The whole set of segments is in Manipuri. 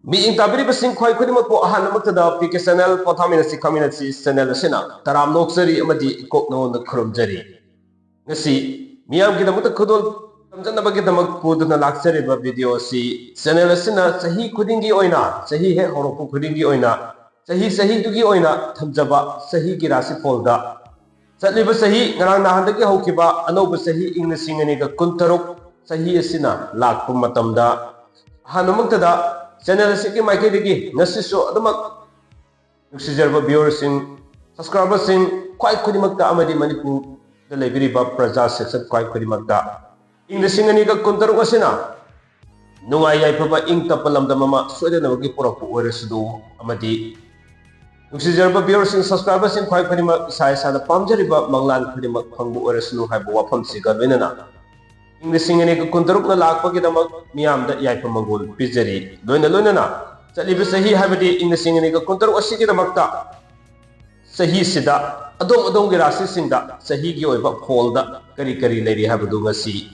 Miing tabiri basing khoi khuni mo po ahan namak tada PK channel pothamina si khamina si channel sina taram noksari amadi kokno na khurumjari ngasi miyam ki damak khudol tamjana bagi damak puduna laksari ba video si channel sina sahi khudingi oina sahi he horopu khudingi oina sahi tugi oina thamjaba sahi ki rasi polda satliba sahi ngarang nahandagi haukiba anoba sahi ingna singani ga kuntaruk sahi asina lakpu matamda ahan namak tada channel asiki maike digi nasiso adamak nuksijarba viewers sing subscribers sing kwai khunimakta amadi manipur da lebiriba praja section kwai khunimakta ingna singani ga kuntaruk asina nungai yaipaba ing tapalamda mama soidana bagi porapu oresudu amadi nuksijarba viewers sing subscribers sing kwai khunimak sai sada pamjariba manglan khunimak phangbu oresunu haibu wafam siga benana Inglising ini kuntaruk na lakpa kita miyam da yai pamangul pizeri loina na salibi sahi habidi inglising ini kuntaruk asi kita makta sahi sida adong girasi singda sahi gi oiba polda kari leri habdu ngasi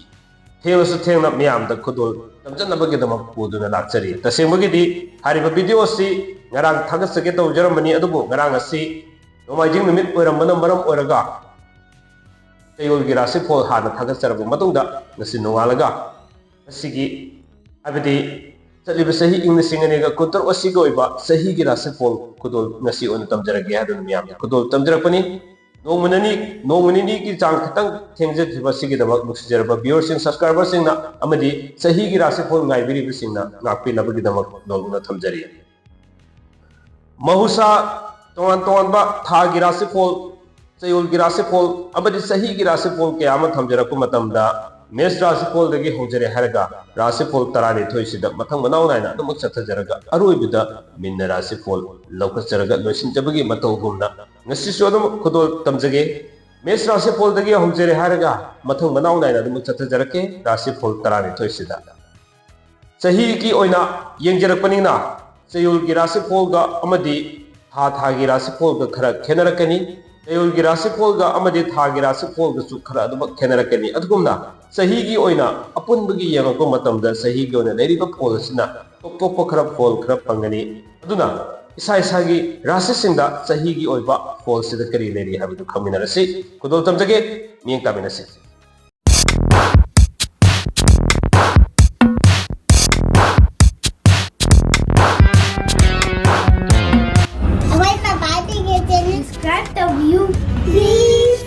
thelo su thengna miyam da khudul tamjan na bagi da makpudu na lakchari taseng bagi di hariba video si ngarang thagas sake to jaramani adubu ngarang asi nomajing numit oiram maram oraga Tayol girasi pol hana thagat sarbu matungda ngasi nongalaga asigi abidi satliba sahi ingna singani ga kuntar asiga oiba sahi girasi pol kudol ngasi on tamjarage hadun miyam kudol tamjarakpani nongmanani ki chang khatang thengje thiba sigi da nuksijarba viewers and subscribers singna amadi sahi girasi pol ngai biri singna ngakpi nabagi da nongna thamjari mahusa ton ba tha girasi pol Sayul girasi pol abadi sahi girasi pol ke ama thamjaraku matamda mes rasi pol dagi hojare harga rasi pol tarani thoisida mathang manaw naina adum chattajaraga aroibida minna rasi pol laukacharaga loisinjabagi matau gumna ngasi so adum khudol tamjage mes rasi pol dagi hojare harga mathang manaw naina adum chattajarake rasi pol tarani thoisida sahi ki oina yengjarakpanina sayul girasi pol ga amadi tha gi rasi pol ga khara khenarakani Tayol girasi pol ga amadi tha girasi pol ga su khara adum khenarakani adugumna sahi gi oina apun bagi yangako matamda sahi gi oina leriba pol sina top khara pol khara pangani aduna isa gi rasi singda sahi gi oiba pol sida kari leri habidu khaminarasi kudol tamjage miyeng kaminasi Subscribe to view, please.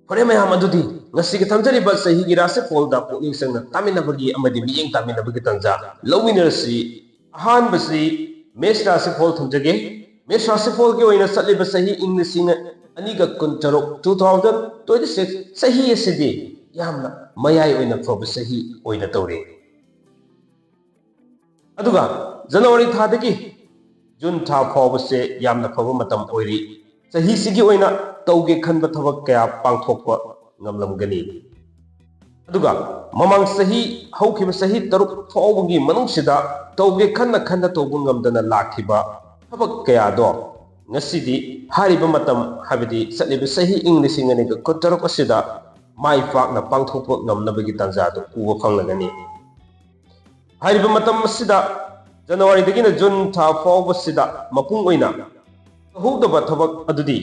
Hore may hamadudi ngasi ki thamjari ba sahi gi rasi pol da pukning sangna tamina bagi amadi miyeng tamina bagi tangja lowiner si ahan basi mes rasi pol thamjage mes rasi pol gi oina satli ba sahi ingni singa aniga kuntarok 2026 sahi asidi yamna mayai oina prob sahi oina tawre aduga January thadagi June tha phawbase yamna phaba matam oiri sahi sigi oina tauge khanba thabak kaya pangthokpa ngamlamgani aduga mamang sahi haukiba sahi taruk phawbugi manungsida tauge khanna tawbu ngamdana lakhiba thabak kaya do ngasidi hariba matam habidi satliba sahi inglisingani ga kutaruk asida mai fakna pangthokpa ngamnabagi tanja do kuwa phanglagani hariba matam asida January dagina June tha phawbasida mapung oina tahudaba thabak adudi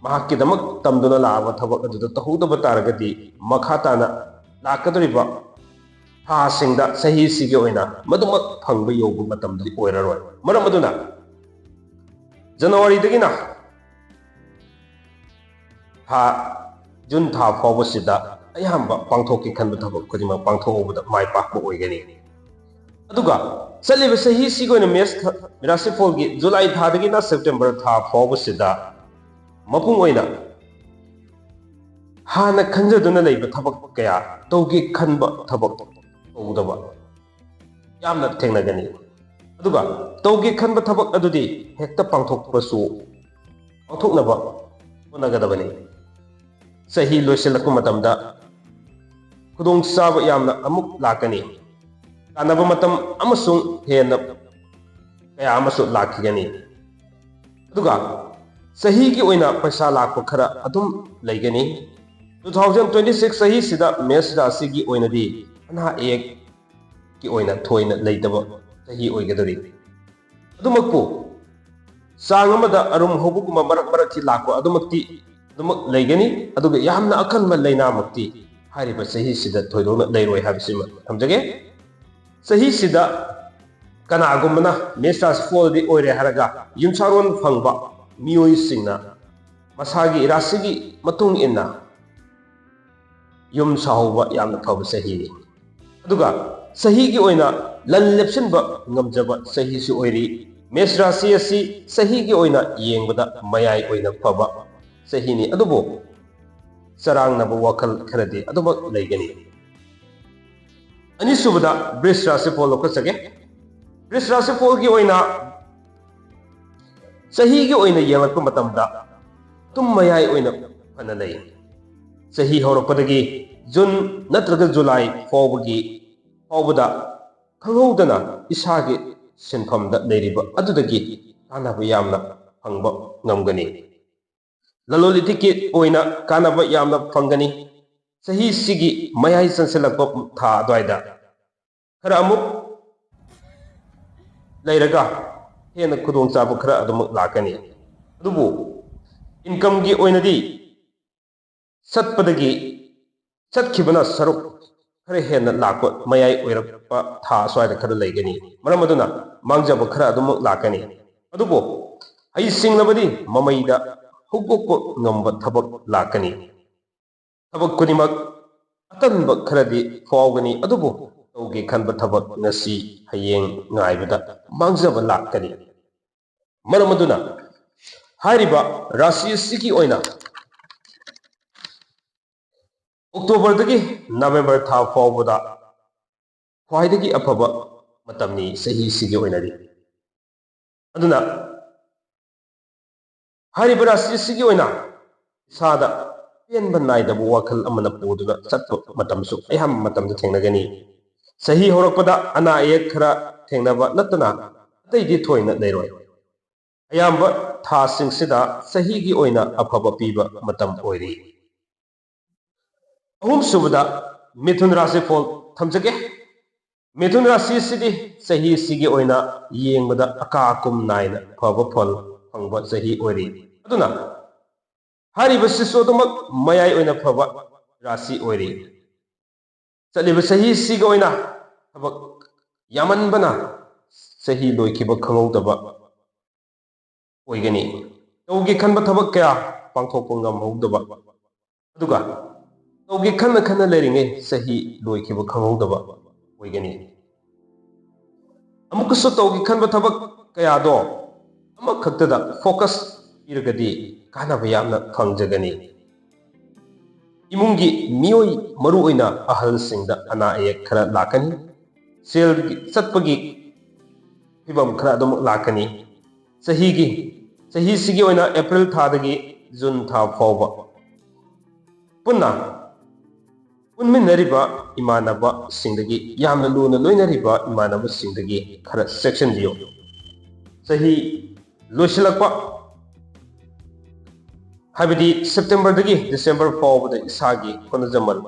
mahakki damak tamduna laaba thabak aduda tahudaba taragadi makhatana lakadriba ha singda sahi sigi oina madumak phangba yobu matamdi oiraroi maram aduna January dagina ha June tha phawbasida ayamba pangthokki khanba thabak kudima pangthokobada mai pakba oigani aduga saliba sahi sigoina mes mirasi polgi July thadagi na September tha phawbasida mapung oina hana khanjaduna leiba thabak kaya tawgi khanba thabak tawdaba yamna thengnagani aduga tawgi khanba thabak adudi hekta pangthokpasu pangthoknaba honagadabani sahi loisilakku matamda khudong saba yamna amuk lakani kanaba matam amasung hena kaya amasu lakhigani aduga sahi gi oina paisa lakpa khara adum laigani 2026 sahi sida mes rasi gi oina di ana ek की ओइना थोइना लेतबा सही ओइगदरी अदुमकपु चांग अमदा अरुम होबुगुमा मरक मरक की लाको अदुमक्ति अदुमक लेगनी अदुगा यामना अकनबा लैनामक्ति हारिबा सही सिदा थोइदोना लेरोय हाबिसिमा थमजगे सही सिदा कनागुमना मेस्टास फोलदी ओइरे हरगा युमसारोन फंगबा मियोई सिंगना मसागी रासिगी मतुंग इन्ना युम साहौबा यामना फब सहीनी अदुगा सहीगी ओइना लन लेप्सनबा ngamjaba सही सु ओइरी मेष राशि असि सहीगी ओइना येंगबदा मयाई ओइना फबा सहीनी अदुबो चरांगनाबा वखल खरदि अदुबा लेगनी अनिसुबदा वृष राशि फोल लोकसगे वृष राशि फोल की ओइना सहीगी ओइना येंगलप मतमदा तुम मयाई ओइना फना लई सही हौरपदगी जून नत्रगा जुलाई फाउबगी फाउबदा खंगौदना इसागी सिनफमदा लेरिबा अदुदगी कानाबा यामना फंगबा ngamgani ललोलितिकी ओइना कानाबा यामना फंगनी सही सिगी मयाई संसलकप था अद्वाइदा खरा अमुक लेरगा हेना खुदोंग चाबा खरा अदुमक लाकनी अदुबु इनकम की ओइनदी सत्पदगी सत्खिबना सरुक खरे हेना लाको मयाई ओइरपा था स्वाइदा खरा लेगनी मरम अदुना मांगजब खरा अदुमक लाकनी अदुबो हई सिंगलबदी ममैदा हुगोको ngamba thabak lakani thabak kunimak atanba kharadi fawgani adubu tawge khanba thabak ngasi hayeng ngaibada mangjaba lakani maramaduna hariba rashi siki oina october dagi november tha fawbada khwaidagi afaba matamni sahi sigi oinari aduna हरिब राशि सिगी ओइना सादा पेनबा नाइदब वखल अमना पुदुना चत्प मतमसु अयहम मतमद थेंगनगनी सही होरकपदा अना एक खरा थेंगनबा नतना अतैदि थोइना लेरोय अयाम था सिंगसिदा सहीगी ओइना अफब पीबा मतम ओइरी अहुम सुबदा मिथुन राशि फोल थमजगे मिथुन राशि सिदी सही सिगी ओइना येंगबदा अकाकुम नाइना फब फल फंगबा सही ओइरी अदुना हारिबा सिसोदमक मयाई ओइना फबा राशि ओइरी चलिबा सही सिगा ओइना थबक यामनबना सही लोइखिबा खंगौदबा ओइगनी तौगे खनबा थबक कया पांथोकपा ngamहौदबा अदुगा तौगे खन्ना खन्ना लेरिंगे सही लोइखिबा खंगौदबा ओइगनी अमुकसु तौगे खनबा थबक कया दो अमखक्तदा फोकस इरगदी कानाबा यामना फंगजगनी इमुंगी मियोई मरु ओइना अहल सिंगदा अना एक खरा लाकनी सेल चटपगी फिबम खरा दम लाकनी सही सिगी ओइना अप्रैल थादगी जून था फाउबा पुन्ना उनमिनरिबा इमानबा सिंगदगी यामना लुना लोइनरिबा इमानबा सिंगदगी खरा सेक्शन दियो सही लोइसलकपा हाइबदी सेप्टेम्बर दगी डिसेम्बर फाउबदा इसागी कोनजमल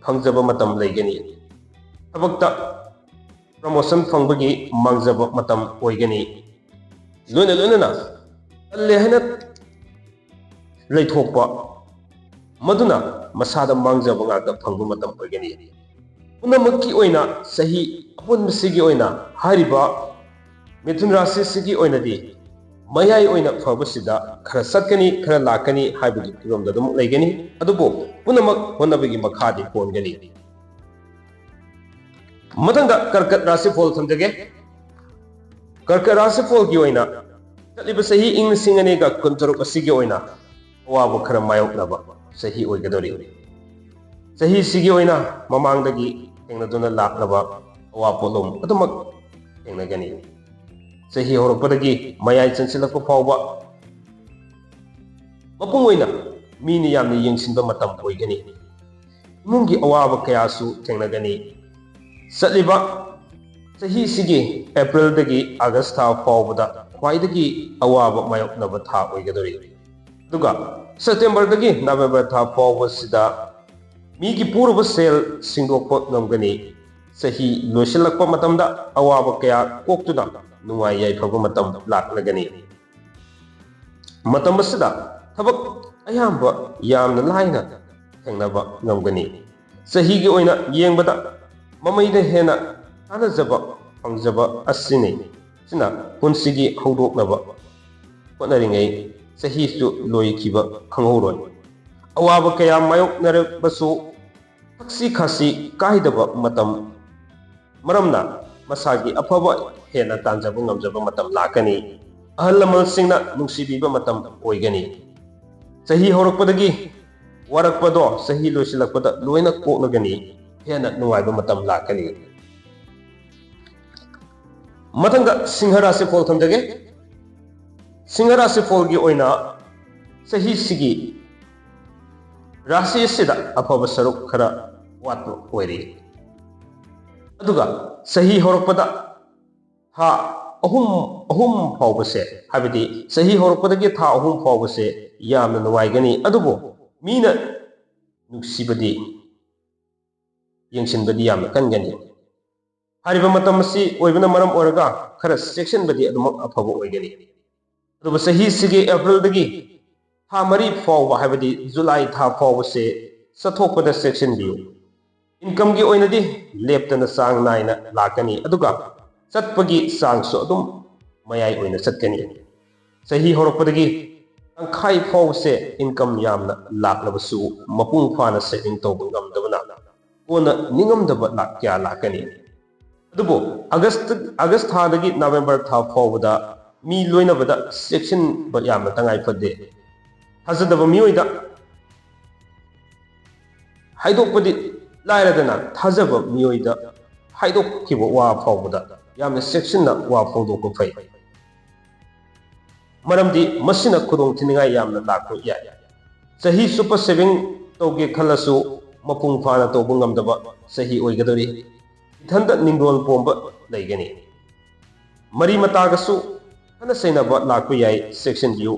फंगजबा मतम लेगनी थबकता प्रमोशन फंगबगी मांगजबा मतम ओइगनी लोइना लोइना अल्ले हैना लेथोकपा मदुना मसादा मांगजबा गादा फंगबा मतम ओइगनी पुनमक्की ओइना सही अपुनमसिगी ओइना हारिबा मिथुन राशि सिगी ओइनादी मयाई ओइना फबसिदा खरा सत्कनी खरा लाकनी हाइबगी फिरोमदा दम लेगनी अदुबो पुनमक होनबगी मखादी पोनगनी मथंदा कर्कट राशि फोल थमजगे कर्कट राशि फोल की ओइना चलिबा सही इंग सिंगने का कुंतरुक असिगी ओइना अवाब खरा मायोकनबा सही ओइगदोरी सही सिगी ओइना ममांगदगी थेंगनदुना लाकनबा अवा पोलम अदुमक थेंगनगनी सही होरपदगी मयाई चंसिलक फाउबा मपुंग ओइना मीनी यामनी यंगसिनबा मतम ओइगनी इमुंगी अवाब कयासु थेंगनगनी सलिबा सही सिगी अप्रैल दगी अगस्त था फाउबदा ख्वाइदगी अवाब मायोकनब था ओइगदोरी दुगा सेप्टेम्बर दगी नवेम्बर था फाउबसिदा मीगी पूर्व सेल सिंगोप ngमगनी सही लोइसिलक्प मतमदा अवाब कया कोक्तुना नुंगाई याइफब मतम लाक्लगनी मतम असदा थबक अयाम्ब यामना लाइना थेंगनबा ngамगनी सही की ओइना येंगबदा ममैदा हेना तानजबा फंगजबा असिनी सिना पुंसिगी हौदोकनबा होनरिङै सहीसु लोइखिबा खंगौरोय अवाब कया मायोकनरबसु थक्सी खासी काहिदबा मतम मरमना मसागी अफबा हेना तांजबा ngамजबा मतम लाकनी अहल लमलसिंगना नुंसिबीबा मतम ओइगनी सही हौरकपदगी वारकपदो सही लोइसिलकपदा लोइना कोक्लगनी हेना नुंगाइबा मतम लाकनी मथंगा सिंह राशि फल थमजगे सिंह राशि फल की ओइना सही सिगी राशि सिदा अफब सरुक खरा वात ओइरी अदुगा सही हौरकपदा था अहुम फावबसे हाबदी सही हौरकपदगी था अहुम फावबसे यामना नुवाइगनी अदुबो मीना नुक्सिबदी यंगसिनबदी यामना कनगनी हारिबा मतम असि ओइबना मरम ओरगा खरा सेक्शनबदी अदुमक अफब ओइगनी अदुबो सही सिगे अप्रैल दगी था मरी फावबा हाबदी जुलाई था फावबसे सथोकपदा सेक्शन बियु इनकम की ओइनदी लेप्तना सांग नाइना लाकनी अदुगा चटपगी सांगसो अदुम मयाई ओइना चटकनी सही हौरकपदगी तंखाई फावसे इनकम यामना लाक्लबसु मपुंग फाना सेविंग तौब ngамदबना कोना निंगमदबा लाक्या लाकनी अदुबो अगस्त थादगी नवंबर था फावबदा मी लोइनबदा सेक्शन ब यामना तंगाई फदे थाजदबा मियोइदा हाइदोकपदी लायरदना थाजबा मियोइदा हाइदोकखिबो वा फावबदा यामना सेक्शनना वा फावदोक फै मरमदी मसिना खुदोंग थिनिगाई यामना लाको याय सही सुपर सेविंग तौगे खलसु मपुंग फाना तौब ngамदबा सही ओइगदरी इथंद निंगोल पोंब लैगनी मरी मतागसु हना सैनबा लाको याय सेक्शन बियु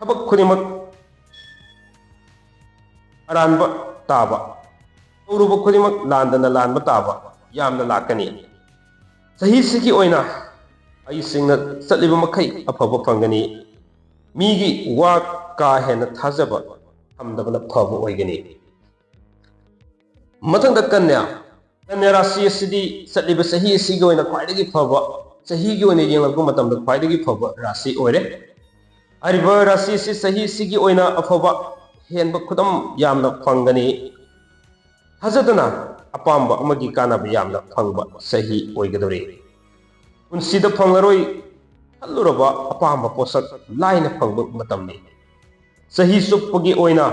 थबक खुनिमक अरानबा ताबा तौरुब खुनिमक लांदना लानबा ताबा यामना लाकनी सही सिगी ओइना आई सिंगना चलिबा मखै अफब फंगनी मीगी वा का हेना थाजबा थमदबना फब ओइगनी मथंग कन्या कन्या राशि असदी चलिबा सही सिगी ओइना ख्वाइदगी फब सही की ओइना येंगलकु मतमदा ख्वाइदगी फब राशि ओइरे अरिबा राशि सि सही सिगी ओइना अफब हेनबा खुदम यामना फंगनी थाजदना अपाम्बा अमगी कानाबा यामना फंगबा सही ओइगदोरे उनसीदा फंगरोई हल्लुरबा अपाम्बा पोसक लाइना फंगबा मतमनी सही सुपगी ओइना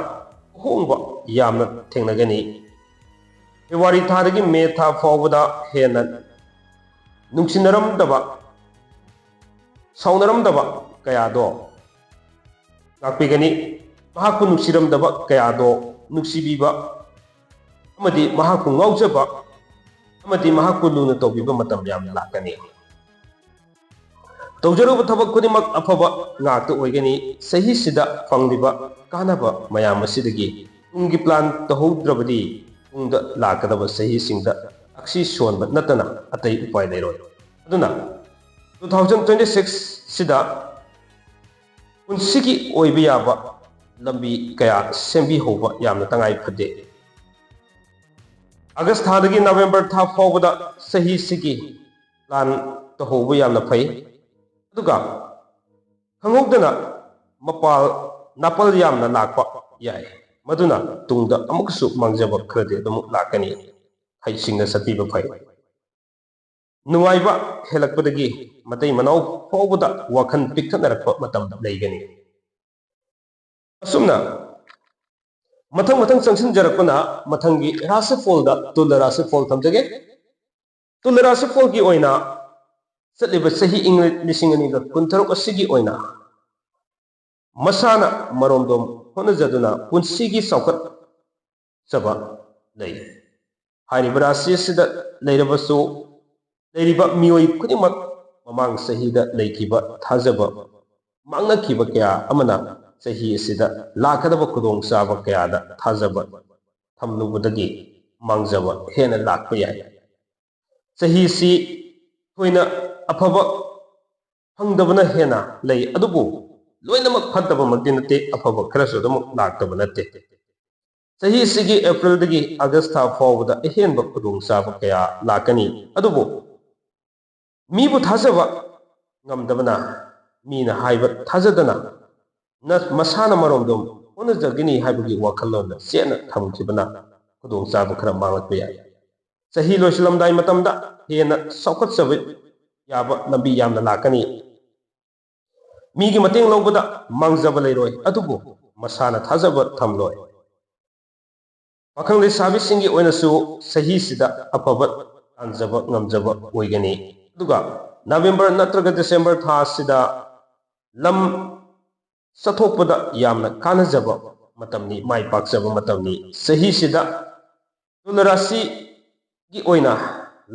होंगबा यामना थेंगनगनी फेब्रुआरी थादगी मे था फावबदा हेना नुंसिनरमदबा साउनरमदबा कयादो गापिगनी महाकु नुंसिरमदबा कयादो नुंसिबीबा अमदी महाकु ngौजबा अमदी महाकु लुना तौबीबा मतम याम लाकनी तौजरुब थबक खुदिमक अफबा ngakta oigani sahi sida fangliba kanaba mayam asidagi tunggi plan tahoudrabadi tungda lakadaba sahi singda aksi sonba natana atai upai leiroi aduna 2026 sida unsigi oiba yaba lambi kaya sembi hoba yamna tangai phade अगस्त थादगी नवंबर था फावबदा सही सिगी प्लान तहौब यामना फै अदुगा खंगौदना मपाल नापल यामना लाकपा याय मदुना तुंगदा अमुकसु मांगजबा खरदे अमुक लाकनी हैसिंगना सतीबा फै नुवाइबा हेलकपदगी मतै मनाव फावबदा वाखन पिकथनरकपा मतम लैगनी असुमना मथंग मथंग संगसिन जरकपना मथंगी राशिफल दा तुल राशिफल थमजगे तुल राशिफल की ओइना चलिबा सही इंग लिसिंग अनि ग कुंथरुक असिगी ओइना मसाना मरोमदोम होनजदुना पुंसिगी सौकत चबा लೈ हारिबा राशि सिदा लैरबसु लैरिबा मियोय खुदिमक ममांग सहीदा लैखिबा थाजबा मांगनखिबा कया अमना सही असिदा लाखदबा खुदोंग चाबा कयादा थाजबा थमलुबदगी मांगजबा हेना लाखपा याय ꯆꯍꯤꯁꯤ ꯊꯣꯏꯅ ꯑꯐꯕ ꯐꯪꯗꯕꯅ ꯍꯦꯟꯅ ꯂꯩ ꯑꯗꯨꯕꯨ ꯂꯣꯏꯅꯃꯛ ꯐꯠꯇꯕꯃꯛꯇꯤ ꯅꯠꯇꯦ ꯑꯐꯕ ꯈꯔꯁꯨ ꯑꯗꯨꯝ ꯂꯥꯛꯇꯕ ꯅꯠꯇꯦ ꯆꯍꯤꯁꯤꯒꯤ ꯑꯦꯄ꯭ꯔꯤꯜꯗꯒꯤ ꯑꯥꯒꯁꯠ ꯊꯥ ꯐꯥꯎꯕꯗ ꯑꯍꯦꯟꯕ ꯈꯨꯗꯣꯡꯆꯥꯕ ꯀꯌꯥ ꯂꯥꯛꯀꯅꯤ ꯑꯗꯨꯕꯨ ꯃꯤꯕꯨ ꯊꯥꯖꯕ ꯉꯝꯗꯕꯅ ꯃꯤꯅ ꯍꯥꯏꯕ ꯊꯥꯖꯗꯅ ꯃꯁꯥꯅ ꯃꯔꯣꯝꯗꯣꯝ ꯍꯣꯠꯅꯖꯒꯅꯤ ꯍꯥꯏꯕꯒꯤ ꯋꯥꯈꯜꯂꯣꯟꯗ ꯆꯦꯠꯅ ꯊꯝꯈꯤꯕꯅ ꯈꯨꯗꯣꯡꯆꯥꯕ ꯈꯔ ꯃꯥꯡꯂꯛꯄ ꯌꯥꯏ ꯆꯍꯤ ꯂꯣꯏꯁꯤꯜꯂꯝꯗꯥꯏ ꯃꯇꯝꯗ ꯍꯦꯟꯅ ꯆꯥꯎꯈꯠꯆꯕ ꯌꯥꯕ ꯂꯝꯕꯤ ꯌꯥꯝꯅ ꯂꯥꯛꯀꯅꯤ ꯃꯤꯒꯤ ꯃꯇꯦꯡ ꯂꯧꯕꯗ ꯃꯥꯡꯖꯕ ꯂꯩꯔꯣꯏ ꯑꯗꯨꯕꯨ ꯃꯁꯥꯅ ꯊꯥꯖꯕ ꯊꯝꯂꯣꯏ ꯄꯥꯈꯪ ꯂꯩꯁꯥꯕꯤꯁꯤꯡꯒꯤ ꯑꯣꯏꯅꯁꯨ ꯆꯍꯤꯁꯤꯗ ꯑꯐꯕ ꯇꯥꯟꯖꯕ ꯉꯝꯖꯕ ꯑꯣꯏꯒꯅꯤ ꯑꯗꯨꯒ ꯅꯕꯦꯝꯕꯔ ꯅꯠꯇ꯭ꯔꯒ ꯗꯤꯁꯦꯝꯕꯔ ꯊꯥꯁꯤꯗ ꯂꯝ ꯆꯠꯊꯣꯛꯄꯗ ꯌꯥꯝꯅ ꯀꯥꯟꯅꯖꯕ ꯃꯇꯝꯅꯤ ꯃꯥꯏ ꯄꯥꯛꯆꯕ ꯃꯇꯝꯅꯤ ꯆꯍꯤꯁꯤꯗ ꯇꯨꯂꯥ ꯔꯥశꯤꯒꯤ ꯑꯣꯏꯅ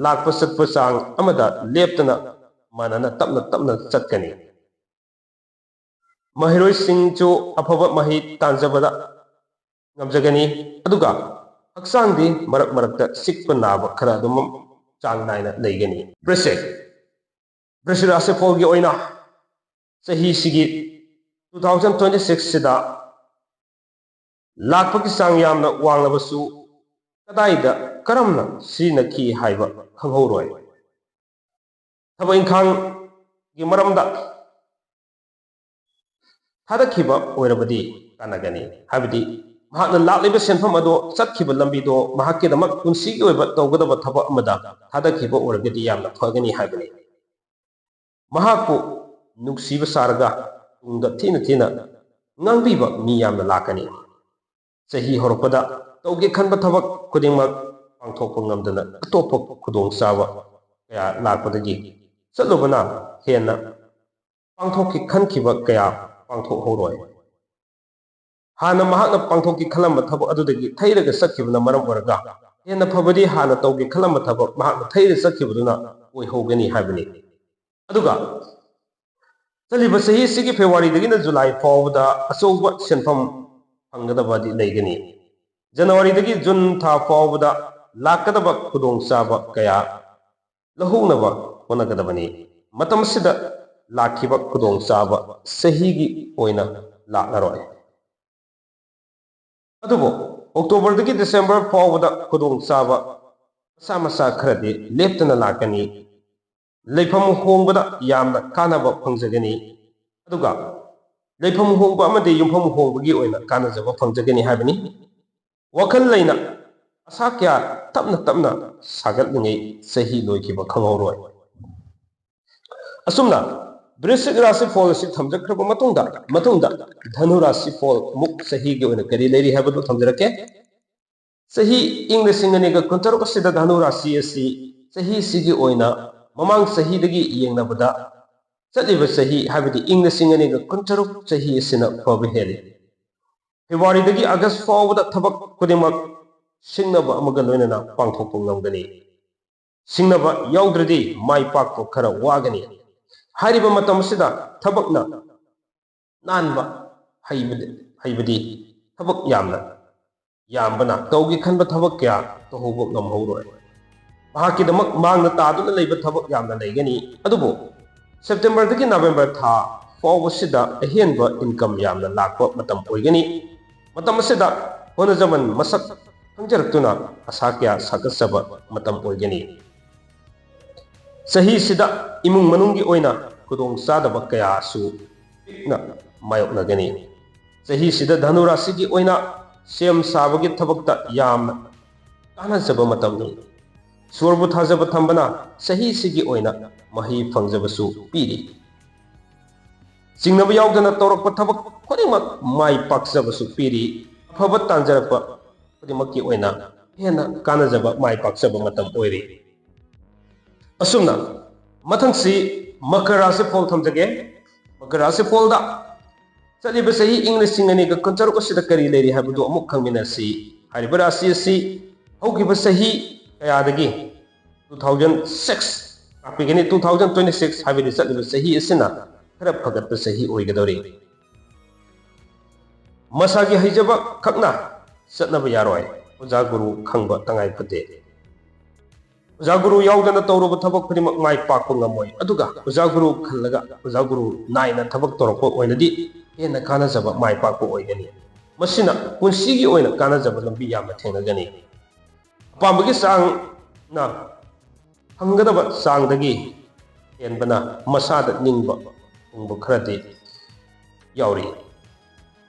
ꯂꯥꯛꯄ ꯆꯠꯄ ꯆꯥꯡ ꯑꯃꯗ ꯂꯦꯞꯇꯅ ꯃꯥꯟꯅꯅ ꯇꯞꯅ ꯇꯞꯅ ꯆꯠꯀꯅꯤ ꯃꯍꯩꯔꯣꯏꯁꯤꯡꯁꯨ ꯑꯐꯕ ꯃꯍꯩ ꯇꯥꯟꯖꯕꯗ ꯉꯝꯖꯒꯅꯤ ꯑꯗꯨꯒ ꯍꯛꯆꯥꯡꯗꯤ ꯃꯔꯛ ꯃꯔꯛꯇ ꯆꯤꯛꯄ ꯅꯥꯕ ꯈꯔ ꯑꯗꯨꯝ ꯆꯥꯡ ꯅꯥꯏꯅ ꯂꯩꯒꯅꯤ ꯕ꯭ꯔꯤꯁꯤꯛ ꯔꯥꯁꯤꯐꯣꯜꯒꯤ ꯑꯣꯏꯅ ꯆꯍꯤꯁꯤꯒꯤ 2026 ꯁꯤꯗ ꯂꯥꯛꯄꯒꯤ ꯆꯥꯡ ꯌꯥꯝꯅ ꯋꯥꯡꯂꯕꯁꯨ ꯀꯗꯥꯏꯗ ꯀꯔꯝꯅ ꯁꯤꯖꯤꯟꯅꯈꯤ ꯍꯥꯏꯕ ꯈꯪꯍꯧꯔꯣꯏ ꯊꯕꯛ ꯏꯪꯈꯥꯡꯒꯤ ꯃꯔꯝꯗ ꯊꯥꯗꯈꯤꯕ ꯑꯣꯏꯔꯕꯗꯤ ꯀꯥꯟꯅꯒꯅꯤ ꯍꯥꯏꯕꯗꯤ ꯃꯍꯥꯛꯅ ꯂꯥꯛꯂꯤꯕ ꯁꯦꯟꯐꯝ ꯑꯗꯣ ꯆꯠꯈꯤꯕ ꯂꯝꯕꯤꯗꯣ ꯃꯍꯥꯛꯀꯤꯗꯃꯛ ꯄꯨꯟꯁꯤꯒꯤ ꯑꯣꯏꯕ ꯇꯧꯒꯗꯕ ꯊꯕꯛ ꯑꯃꯗ ꯊꯥꯗꯈꯤꯕ ꯑꯣꯏꯔꯒꯗꯤ ꯌꯥꯝꯅ ꯐꯒꯅꯤ ꯍꯥꯏꯕꯅꯤ ꯃꯍꯥꯛꯄꯨ ꯅꯨꯡꯁꯤꯕ ꯁꯥꯔꯒ ꯇꯨꯡꯗ ꯊꯤꯅ ꯊꯤꯅ ꯉꯥꯡꯕꯤꯕ ꯃꯤ ꯌꯥꯝꯅ ꯂꯥꯛꯀꯅꯤ ꯆꯍꯤ ꯍꯧꯔꯛꯄꯗ ꯇꯧꯒꯦ ꯈꯟꯕ ꯊꯕꯛ ꯈꯨꯗꯤꯡꯃꯛ ꯄꯥꯡꯊꯣꯛꯄ ꯉꯝꯗꯅ ꯑꯇꯣꯞꯄ ꯈꯨꯗꯣꯡꯆꯥꯕ ꯀꯌꯥ ꯂꯥꯛꯄꯗꯒꯤ ꯆꯠꯂꯨꯕꯅ ꯍꯦꯟꯅ ꯄꯥꯡꯊꯣꯛꯀꯦ ꯈꯟꯈꯤꯕ ꯀꯌꯥ ꯄꯥꯡꯊꯣꯛꯍꯧꯔꯣꯏ ꯍꯥꯟꯅ ꯃꯍꯥꯛꯅ ꯄꯥꯡꯊꯣꯛꯀꯦ ꯈꯜꯂꯝꯕ ꯊꯕꯛ ꯑꯗꯨꯗꯒꯤ ꯊꯩꯔꯒ ꯆꯠꯈꯤꯕꯅ ꯃꯔꯝ ꯑꯣꯏꯔꯒ ꯍꯦꯟꯅ ꯐꯕꯗꯤ ꯍꯥꯟꯅ ꯇꯧꯒꯦ ꯈꯜꯂꯝꯕ ꯊꯕꯛ ꯃꯍꯥꯛꯅ ꯊꯩꯔ ꯆꯠꯈꯤꯕꯗꯨꯅ ꯑꯣꯏꯍꯧꯒꯅꯤ ꯍꯥꯏꯕꯅꯤ ꯑꯗꯨꯒ ꯆꯠꯂꯤꯕ ꯆꯍꯤꯁꯤꯒꯤ ꯐꯦꯕ꯭ꯔꯨꯋꯥꯔꯤꯗꯒꯤꯅ ꯖꯨꯂꯥꯏ ꯐꯥꯎꯕꯗ ꯑꯆꯧꯕ ꯁꯦꯟꯐꯝ ꯐꯪꯒꯗꯕꯗꯤ ꯂꯩꯒꯅꯤ ꯖꯅꯋꯥꯔꯤꯗꯒꯤ ꯖꯨꯟ ꯊꯥ ꯐꯥꯎꯕꯗ ꯂꯥꯛꯀꯗꯕ ꯈꯨꯗꯣꯡꯆꯥꯕ ꯀꯌా ꯂꯧꯍꯧꯅꯕ ꯍꯣꯠꯅꯒꯗꯕꯅꯤ ꯃꯇꯝ ꯑꯁꯤꯗ ꯂꯥꯛꯈꯤꯕ ꯈꯨꯗꯣꯡꯆꯥꯕ ꯆꯍꯤꯒꯤ ꯑꯣꯏꯅ ꯂꯥꯛꯂꯔꯣꯏ ꯑꯗꯨꯕꯨ ꯑꯣꯛꯇꯣꯕꯔꯗꯒꯤ ꯗꯤꯁꯦꯝꯕꯔ ꯐꯥꯎꯕꯗ ꯈꯨꯗꯣꯡꯆꯥꯕ ꯃꯆꯥ ꯃꯆꯥ ꯈꯔꯗꯤ ꯂꯦꯞꯇꯅ ꯂꯥꯛꯀꯅꯤ ꯂꯩꯐꯝ ꯍꯣꯡꯕꯗ ꯌꯥꯝꯅ ꯀꯥꯟꯅꯕ ꯐꯪꯖꯒꯅꯤ ꯑꯗꯨꯒ ꯂꯩꯐꯝ ꯍꯣꯡꯕ ꯑꯃꯗꯤ ꯌꯨꯝꯐꯝ ꯍꯣꯡꯕꯒꯤ ꯑꯣꯏꯅ ꯀꯥꯟꯅꯖꯕ ꯐꯪꯖꯒꯅꯤ ꯍꯥꯏꯕꯅꯤ ꯋꯥꯈꯜ ꯂꯩꯅ ꯑꯁꯥ ꯀꯌꯥ ꯇꯞꯅ ꯇꯞꯅ ꯁꯥꯒꯠꯂꯤꯉꯩ ꯆꯍꯤ ꯂꯣꯏꯈꯤꯕ ꯈꯪꯍꯧꯔꯣꯏ ꯑꯁꯨꯝꯅ ꯕ꯭ꯔꯤꯁꯤꯛ ꯔꯥꯁꯤꯐꯣꯜ ꯑꯁꯤ ꯊꯝꯖꯈ꯭ꯔꯕ ꯃꯇꯨꯡꯗ ꯙꯅꯨ ꯔꯥꯁꯤꯐꯣꯜ ꯑꯃꯨꯛ ꯆꯍꯤꯒꯤ ꯑꯣꯏꯅ ꯀꯔꯤ ꯂꯩꯔꯤ ꯍꯥꯏꯕꯗꯨ ꯊꯝꯖꯔꯛꯀꯦ ꯆꯍꯤ ꯏꯪ 2026 ꯑꯁꯤꯗ ꯙꯅꯨ ꯔꯥꯁꯤ ꯑꯁꯤ ꯆꯍꯤꯁꯤꯒꯤ ꯑꯣꯏꯅ ꯃꯃꯥꯡ ꯆꯍꯤꯗꯒꯤ ꯌꯦꯡꯅꯕꯗ ꯆꯠꯂꯤꯕ ꯆꯍꯤ ꯍꯥꯏꯕꯗꯤ ꯏꯪ 2026 ꯆꯍꯤ ꯑꯁꯤꯅ ꯐꯕ ꯍꯦꯜꯂꯤ ꯐꯦꯕ꯭ꯔꯨꯋꯥꯔꯤꯗꯒꯤ ꯑꯥꯒꯁꯠ ꯐꯥꯎꯕꯗ ꯊꯕꯛ ꯈꯨꯗꯤꯡꯃꯛ ꯁꯤꯡꯅꯕ ꯑꯃꯒ ꯂꯣꯏꯅꯅ ꯄꯥꯡꯊꯣꯛꯄ ꯉꯝꯒꯅꯤ ꯁꯤꯡꯅꯕ ꯌꯥꯎꯗ꯭ꯔꯗꯤ ꯃꯥꯏ ꯄꯥꯛꯄ ꯈꯔ ꯋꯥꯒꯅꯤ ꯍꯥꯏꯔꯤꯕ ꯃꯇꯝ ꯑꯁꯤꯗ ꯊꯕꯛꯅ ꯅꯥꯟꯕ ꯍꯩꯕꯗꯤ ꯊꯕꯛ ꯌꯥꯝꯕꯅ ꯇꯧꯒꯦ ꯈꯟꯕ ꯊꯕꯛ ꯀꯌꯥ ꯇꯧꯍꯧꯕ ꯉꯝꯍꯧꯔꯣꯏ ꯃꯍꯥꯛꯀꯤꯗꯃꯛ ꯃꯥꯡꯗ ꯇꯥꯗꯨꯅ ꯂꯩꯕ ꯊꯕꯛ ꯌꯥꯝꯅ ꯂꯩꯒꯅꯤ ꯑꯗꯨꯕꯨ ꯁꯦꯞꯇꯦꯝꯕꯔꯗꯒꯤ ꯅꯕꯦꯝꯕꯔ ꯊꯥ ꯐꯥꯎꯕꯁꯤꯗ ꯑꯍꯦꯟꯕ ꯏꯟꯀꯝ ꯌꯥꯝꯅ ꯂꯥꯛꯄ ꯃꯇꯝ ꯑꯣꯏꯒꯅꯤ ꯃꯇꯝ ꯑꯁꯤꯗ ꯍꯣꯠꯅꯖꯃꯟ ꯃꯁꯛ ꯈꯪꯖꯔꯛꯇꯨꯅ ꯑꯁꯥ ꯀꯌꯥ ꯁꯥꯒꯠꯆꯕ ꯃꯇꯝ ꯑꯣꯏꯒꯅꯤ ꯆꯍꯤꯁꯤꯗ ꯏꯃꯨꯡ ꯃꯅꯨꯡꯒꯤ ꯑꯣꯏꯅ ꯈꯨꯗꯣꯡꯆꯥꯗꯕ ꯀꯌꯥꯁꯨ ꯄꯤꯛꯅ ꯃꯥꯌꯣꯛꯅꯒꯅꯤ ꯆꯍꯤꯁꯤꯗ ꯙꯅꯨ ꯔꯥశꯤꯒꯤ ꯑꯣꯏꯅ ꯁꯦꯝ ꯁꯥꯕꯒꯤ ꯊꯕꯛꯇ ꯌꯥꯝꯅ ꯀꯥꯟꯅꯖꯕ ꯃꯇꯝꯅꯤ ꯏꯁꯣꯔꯕꯨ ꯊꯥꯖꯕ ꯊꯝꯕꯅ ꯆꯍꯤꯁꯤꯒꯤ ꯑꯣꯏꯅ ꯃꯍꯩ ꯐꯪꯖꯕꯁꯨ ꯄꯤꯔꯤ ꯆꯤꯡꯅꯕ ꯌꯥꯎꯗꯅ ꯇꯧꯔꯛꯄ ꯊꯕꯛ ꯈꯨꯗꯤꯡꯃꯛ ꯃꯥꯏ ꯄꯥꯛꯆꯕꯁꯨ ꯄꯤꯔꯤ ꯑꯐꯕ ꯇꯥꯟꯖꯔꯛꯄ ꯈꯨꯗꯤꯡꯃꯛꯀꯤ ꯑꯣꯏꯅ ꯍꯦꯟꯅ ꯀꯥꯟꯅꯖꯕ ꯃꯥꯏ ꯄꯥꯛꯆꯕ ꯃꯇꯝ ꯑꯣꯏꯔꯤ ꯑꯁꯨꯝꯅ ꯃꯊꯪꯁꯤ ꯃꯀꯔ ꯔꯥꯁꯤꯐꯣꯜ ꯊꯝꯖꯒꯦ ꯃꯀꯔ ꯔꯥꯁꯤꯐꯣꯜꯗ ꯆꯠꯂꯤꯕ ꯆꯍꯤ ꯏꯪ 2026 ꯑꯁꯤꯗ ꯀꯔꯤ ꯂꯩꯔꯤ ꯍꯥꯏꯕꯗꯨ ꯑꯃꯨꯛ ꯈꯪꯃꯤꯟꯅꯁꯤ ꯍꯥꯏꯔꯤꯕ ꯔꯥశꯤ ꯑꯁꯤ ꯍꯧꯈꯤꯕ ꯆꯍꯤ ꯀꯌꯥꯗꯒꯤ 2006 ꯂꯥꯛꯄꯤꯒꯅꯤ 2026 ꯍꯥꯏꯕꯗꯤ ꯆꯠꯂꯤꯕ ꯆꯍꯤ ꯑꯁꯤꯅ खरा फगत सही ओइगदौरी मसागी हैजब खकना चतनब यारोय ओजा गुरु खंब तंगाई फते ओजा गुरु याउदना तौरब थबक खुदिमक माय पाकप ngमोय अदुगा ओजा गुरु खल्लगा ओजा गुरु नायना थबक तौरप ओइनदि हेना कानाजबा माय पाकप ओइगनि मसिना पुंसिगी ओइना कानाजबा लंबी यामना थेंगगनि पामबगी सांग ना हंगदबा सांगदगी हेनबना मसादा निंगबा उंगबा खरदि याउरी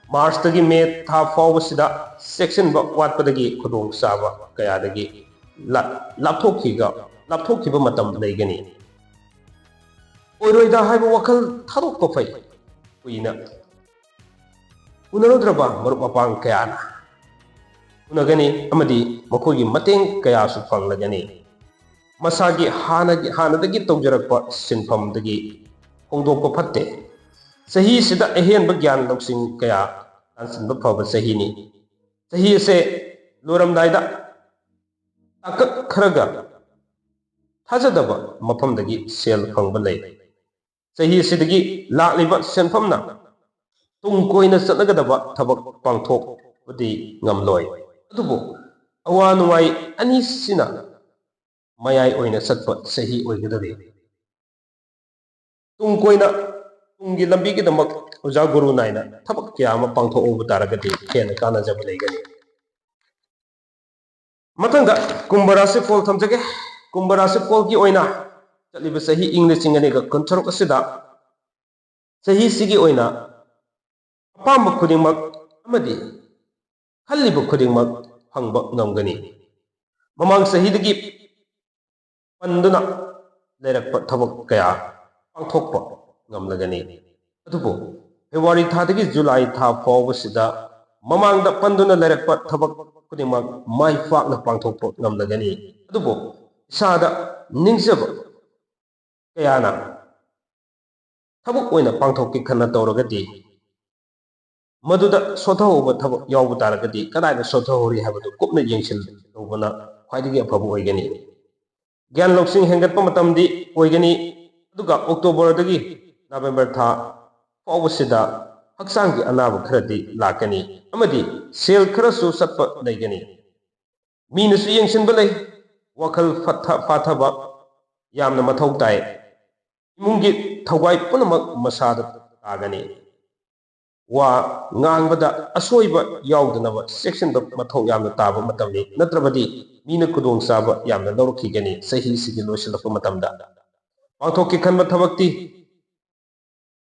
मार्च तगी मे था फावबसिदा सेक्शन बा वाटपदगी खुदोंग साबा कयादगी लापथोखिबा मतम लेगनी ओइरोइदा हाइबा वखल थादोकप फै उइना उनरुद्रबा मरुप मपांग कयाना उनगनी अमदी मखोगी mateंग कयासु फंगलगनी मसागी हानदगी तौजरकपा सिनफमदगी होंदोकप फत्ते सही सिदा अहेनब ज्ञान लौसिंग कया तानसिनब फबा सहीनी सही से लोरमदाइदा ताकत खरगा थाजदबा मफमदगी सेल फंगबा लay सही सिदगी लाक्लिबा सेनफमना तुंग कोइना चतलगदबा थबक पांथोकबदी ngamloi अदुबो अवा नुवाई अनि सिना मयाई ओइना सत्पा सही ओइगदरे तुंग कोइना तुंगी लंबी की दमक ओजा गुरु नाइना थबक क्या अमा पांथोकबा तारगदि हेना कानाजबा लेगनि मतंगा कुंभ राशि फल थमजगे कुंभ राशि फल की ओइना चलिब सही इंग लिसिंगनेगा कुंथरुक असिदा सही सिगी ओइना अपाम खुदिमक अमदी खल्लिब खुदिमक फंगब ngमगनी ममांग सहीदगी पंदुना लेरकप थबक कया पांथोकप ngमलगनी अदुबो फेब्रुवारी थादगी जुलाई था फावबसिदा ममांगदा पंदुना लेरकप थबक खुदिमक माय फाकना पांथोकप ngमलगनी अदुबो इसादा निंगजब कयाना थबक ओइना पांथोककी खन्ना तौरगदी मदुदा सोथहोब थबक यावब तारगदी कदाइदा सोथहोरी हाबदु कुपना येंसिल तौबना ख्वाइदगी अफब ओइगनी ज्ञान लौसिंग हेंगतप मतमदी ओइगनी अदुगा अक्टोबर नवंबर था फावबसिदा हक्सांगी अनाब खरदी लाकनी अमदी सेल खरसु सत्प लेगनी मीनसु येंसिनब लay वखल फाथबा यामना मथौ ताय इमुंगी थौगाई पुनमक मसादा तागनी वा ngangbada asoiba yaudnaba section da mathau yamna taba matamni natrabadi mina kudong saba yamna lawrkhigani sahi sigi losilapa matamda pangthokki khanba thabakti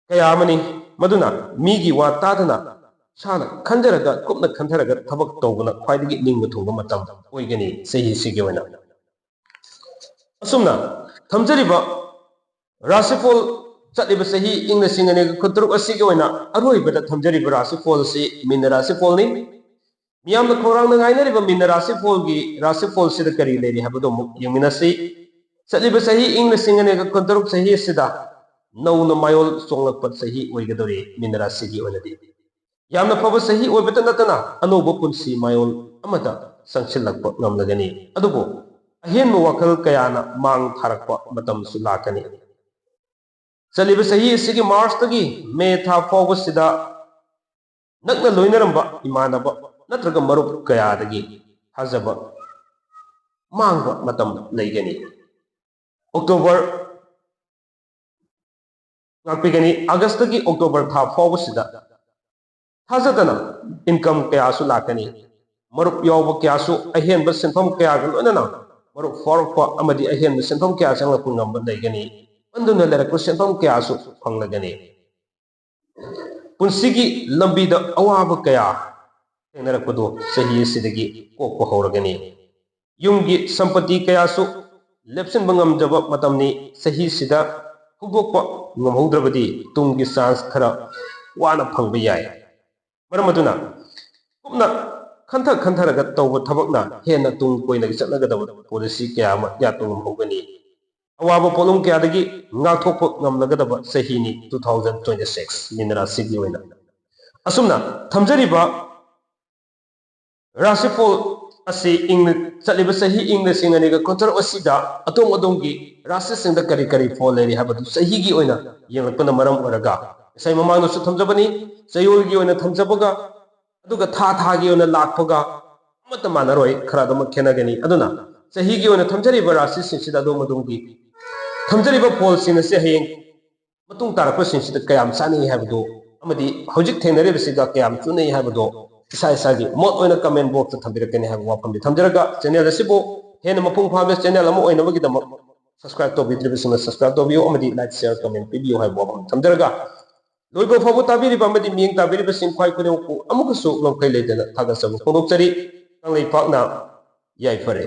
kayamani maduna migi wa tadana sana khanjaraga kupna khantharaga thabak tawbana khwaidagi ningba thungba matam oigani sahi sigi wana asumna thamjariba rashifol चलिब सही इंग सिंगने खुतरुक असिगे ओइना अरोइबदा थमजरिबा राशिफल से मीन राशिफल नि मियाम खोरांग गाइनरिब मीन राशिफल गी राशिफल सिद करी लेरि हबदो मुक यमिनसि चलिब सही इंग सिंगने खुतरुक सही सिदा नौन मायोल सोंगलप सही ओइगदोरे मीन राशिगी ओइनदि यामना फब सही ओइबता नतना अनोब पुंसी मायोल अमदा संगसिलक ngमलगनी अदुबो अहेन वखल कयाना मांग थारक मतम सुलाकनी चलिब सही सिगी मार्च तगी मे था फावबसिदा नकना लोइनरंबा इमानबा नत्रगा मरुप कयादगी थाजबा मांगबा मतम लेगनी अक्टोबर नापिगनी अगस्त तगी अक्टोबर था फावबसिदा थाजदना इनकम कयासु लाकनी मरुप यावबा कयासु अहेनबा सिनफम कयागा लोइनना मरुप फरकपा अमदी अहेनबा सिनफम कया चंगलपु ngamba लेगनी अंदुना लेरक सेंफम कयासु फंगलगनी पुंसिगी लंबीदा अवाब कया थेंगनरकदो सही सिदगी कोकप हौरगनी युमगी संपत्ति कयासु लेप्सन बंगमजब मतमनी सही सिदा हुगोप ngमहौद्रबदी तुंगी चांस खरा वाना फंगब याय मरमदुना कुपना खंथरगा तौब थबकना हेना तुंग कोइनगी चतलगदब पॉलिसी कया यातुंग होगनी अवाब पोलुम कयादगी ngathokप ngamlagdaba sahini 2026 minra sigi oina asumna thamjariba rashifol asi ing chaliba sahi ing singani ga kontar asida atong adonggi rashi singda kari kari fol leri habadu sahi gi oina yengpana maram oraga sai mamang su thamjabani sayol gi oina thamjabaga aduga tha gi oina lakpaga amata manaroi khara dama khenagani aduna ꯆꯍꯤꯒꯤ ꯑꯣꯏꯅ ꯊꯝꯖꯔꯤꯕ ꯔꯥꯁꯤꯁꯤꯡꯁꯤꯗ ꯑꯗꯣꯝ ꯑꯗꯣꯝꯒꯤ ꯊꯝꯖꯔꯤꯕ ꯐꯣꯜꯁꯤꯡ ꯑꯁꯤ ꯍꯌꯦꯡ ꯃꯇꯨꯡ ꯇꯥꯔꯛꯄꯁꯤꯡꯁꯤꯗ ꯀꯌꯥꯝ ꯆꯥꯅꯩ ꯍꯥꯏꯕꯗꯨ ꯑꯃꯗꯤ ꯍꯧꯖꯤꯛ ꯊꯦꯡꯅꯔꯤꯕꯁꯤꯒ ꯀꯌꯥꯝ ꯆꯨꯅꯩ ꯍꯥꯏꯕꯗꯨ ꯏꯁꯥ ꯏꯁꯥꯒꯤ ꯃꯣꯠ ꯑꯣꯏꯅ ꯀꯃꯦꯟ ꯕꯣꯛꯁꯇ ꯊꯝꯕꯤꯔꯛꯀꯅꯤ ꯍꯥꯏꯕ ꯋꯥꯐꯝꯗꯤ ꯊꯝꯖꯔꯒ ꯆꯦꯅꯦꯜ ꯑꯁꯤꯕꯨ ꯍꯦꯟꯅ ꯃꯄꯨꯡ ꯐꯥꯕ ꯆꯦꯅꯦꯜ ꯑꯃ ꯑꯣꯏꯅꯕꯒꯤꯗꯃꯛ सब्सक्राइब तौबीद्रिबसिंग सब्सक्राइब तौबियो अमदी लाइक शेयर कमेंट पिबियो है वाफम थमदरगा लोइबो फाबो ताबिरिबा अमदी मियंग ताबिरिबसिंग ख्वाइ खुदेमकु अमुकसु लोंखै लेदना थागसबु फोंदोक्चरी कांगलै पाकना याइफरे